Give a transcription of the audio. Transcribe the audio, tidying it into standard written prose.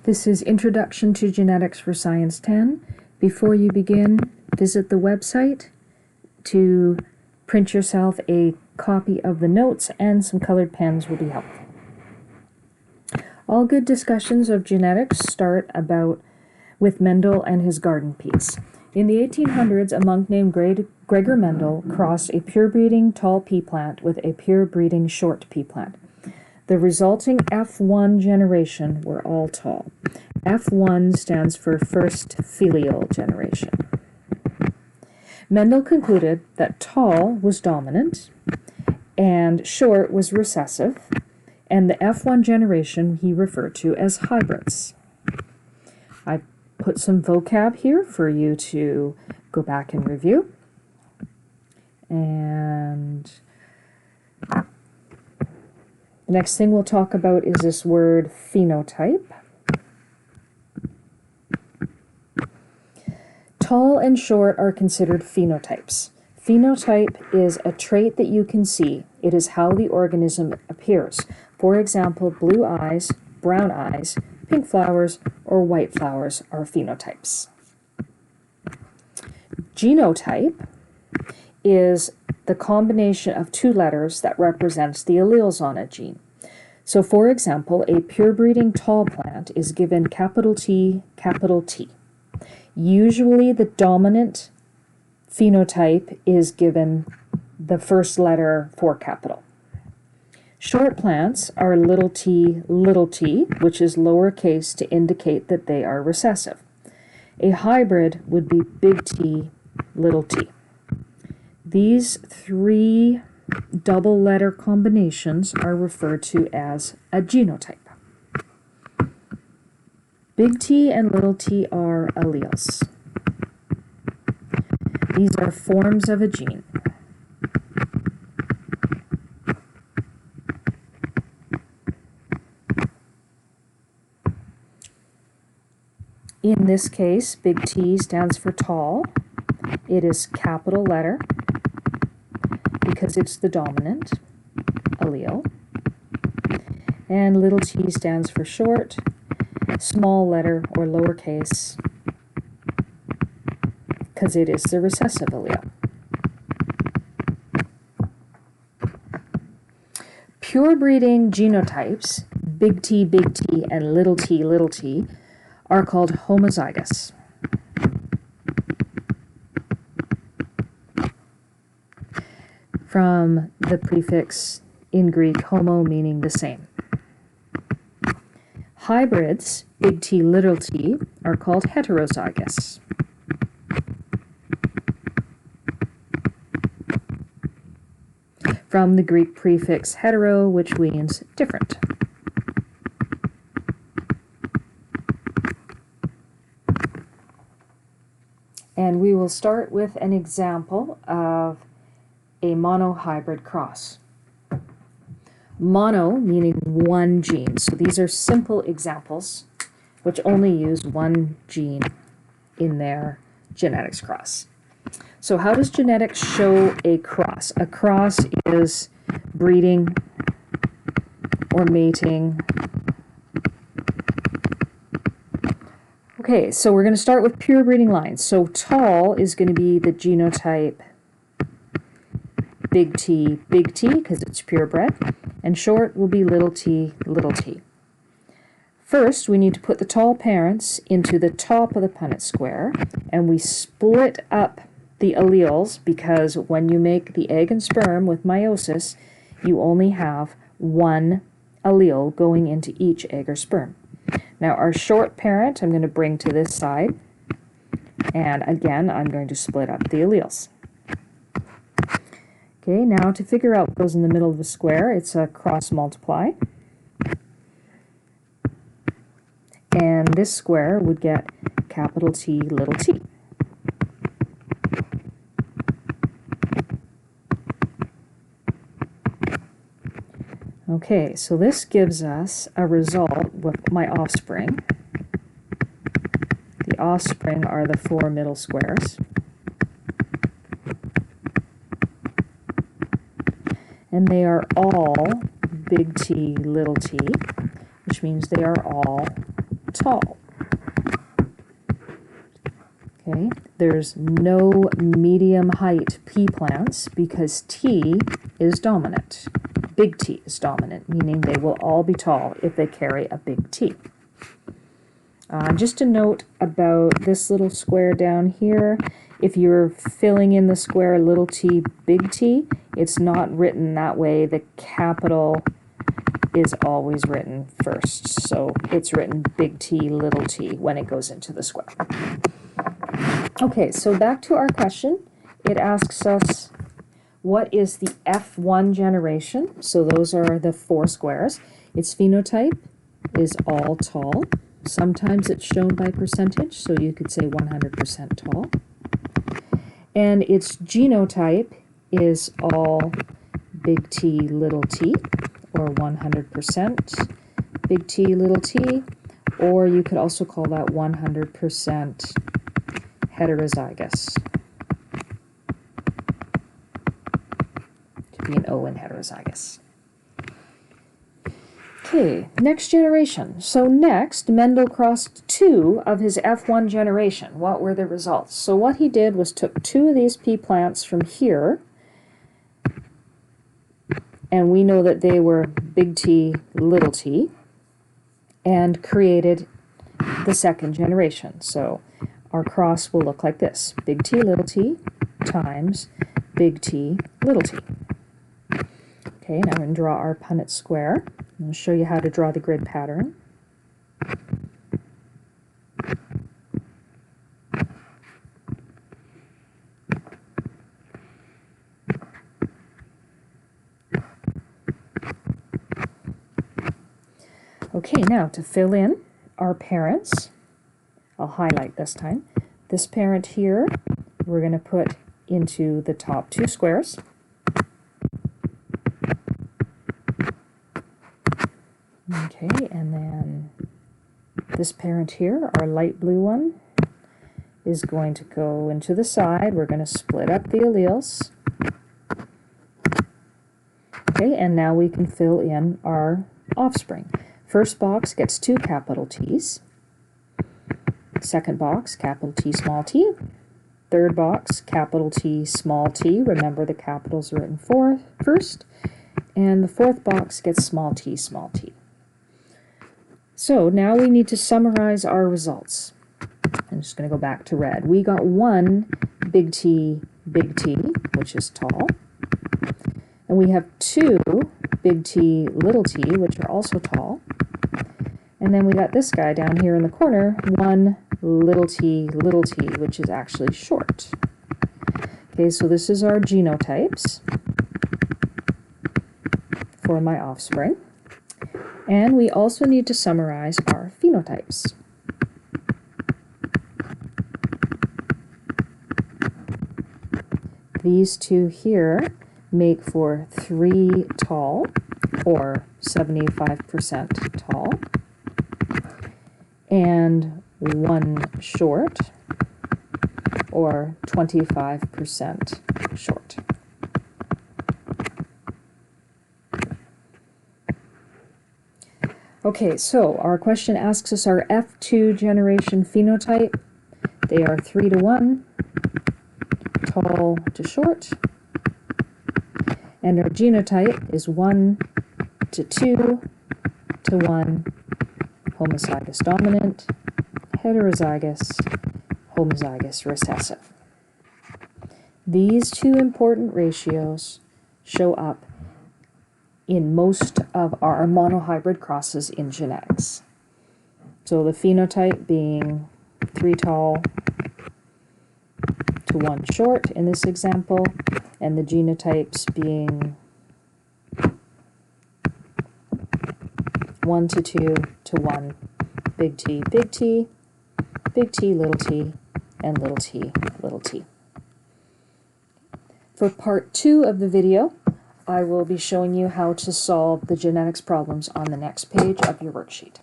This is Introduction to Genetics for Science 10. Before you begin, visit the website to print yourself a copy of the notes, and some colored pens will be helpful. All good discussions of genetics start with Mendel and his garden peas. In the 1800s, a monk named Gregor Mendel crossed a pure-breeding tall pea plant with a pure-breeding short pea plant. The resulting F1 generation were all tall. F1 stands for first filial generation. Mendel concluded that tall was dominant and short was recessive, and the F1 generation he referred to as hybrids. I put some vocab here for you to go back and review. And the next thing we'll talk about is this word phenotype. Tall and short are considered phenotypes. Phenotype is a trait that you can see. It is how the organism appears. For example, blue eyes, brown eyes, pink flowers, or white flowers are phenotypes. Genotype is the combination of two letters that represents the alleles on a gene. So, for example, a pure-breeding tall plant is given capital T, capital T. Usually the dominant phenotype is given the first letter for capital. Short plants are little t, which is lowercase to indicate that they are recessive. A hybrid would be big T, little t. These three double letter combinations are referred to as a genotype. Big T and little t are alleles. These are forms of a gene. In this case, big T stands for tall. It is capital letter because it's the dominant allele. And little t stands for short, small letter or lowercase, because it is the recessive allele. Pure breeding genotypes, big T, and little t, are called homozygous. From the prefix in Greek, homo meaning the same. Hybrids, big T, little t, are called heterozygous. From the Greek prefix hetero, which means different. And we will start with an example of a monohybrid cross. Mono meaning one gene. So these are simple examples which only use one gene in their genetics cross. So how does genetics show a cross? A cross is breeding or mating. Okay, so we're going to start with pure breeding lines. So tall is going to be the genotype big T, because it's purebred, and short will be little t. First, we need to put the tall parents into the top of the Punnett square, and we split up the alleles because when you make the egg and sperm with meiosis, you only have one allele going into each egg or sperm. Now our short parent I'm going to bring to this side, and again I'm going to split up the alleles. Okay, now to figure out what goes in the middle of the square, it's a cross multiply. And this square would get capital T, little t. Okay, so this gives us a result with my offspring. The offspring are the four middle squares. And they are all big T, little t, which means they are all tall. Okay, there's no medium height pea plants because T is dominant. Big T is dominant, meaning they will all be tall if they carry a big T. Just a note about this little square down here. If you're filling in the square little t, big T, it's not written that way. The capital is always written first. So it's written big T, little t when it goes into the square. Okay, so back to our question. It asks us, what is the F1 generation? So those are the 4 squares. Its phenotype is all tall. Sometimes it's shown by percentage, so you could say 100% tall. And its genotype is all big T, little t, or 100% big T, little t, or you could also call that 100% heterozygous. To be an O in heterozygous. Okay, next generation. So next, Mendel crossed 2 of his F1 generation. What were the results? So what he did was took 2 of these pea plants from here, and we know that they were big T, little t, and created the second generation. So our cross will look like this: big T, little t times big T, little t. Okay, now we're going to draw our Punnett square. I'll show you how to draw the grid pattern. Okay, now to fill in our parents, I'll highlight this time. This parent here, we're going to put into the top 2 squares. Okay, and then this parent here, our light blue one, is going to go into the side. We're going to split up the alleles. Okay, and now we can fill in our offspring. First box gets 2 capital T's. Second box, capital T, small t. Third box, capital T, small t. Remember the capitals are written first. And the fourth box gets small t, small t. So now we need to summarize our results. I'm just going to go back to red. We got 1 big T, which is tall. And we have 2 big T, little t, which are also tall. And then we got this guy down here in the corner, 1 little t, which is actually short. Okay, so this is our genotypes for my offspring. And we also need to summarize our phenotypes. These 2 here make for 3 tall, or 75% tall, and 1 short, or 25% short. Okay, so our question asks us our F2 generation phenotype. They are 3:1, tall to short, and our genotype is 1:2 to 1, homozygous dominant, heterozygous, homozygous recessive. These 2 important ratios show up in most of our monohybrid crosses in genetics. So the phenotype being 3 tall to 1 short in this example, and the genotypes being 1:2 to 1 big T, big T, little t, and little t, little t. For part 2 of the video, I will be showing you how to solve the genetics problems on the next page of your worksheet.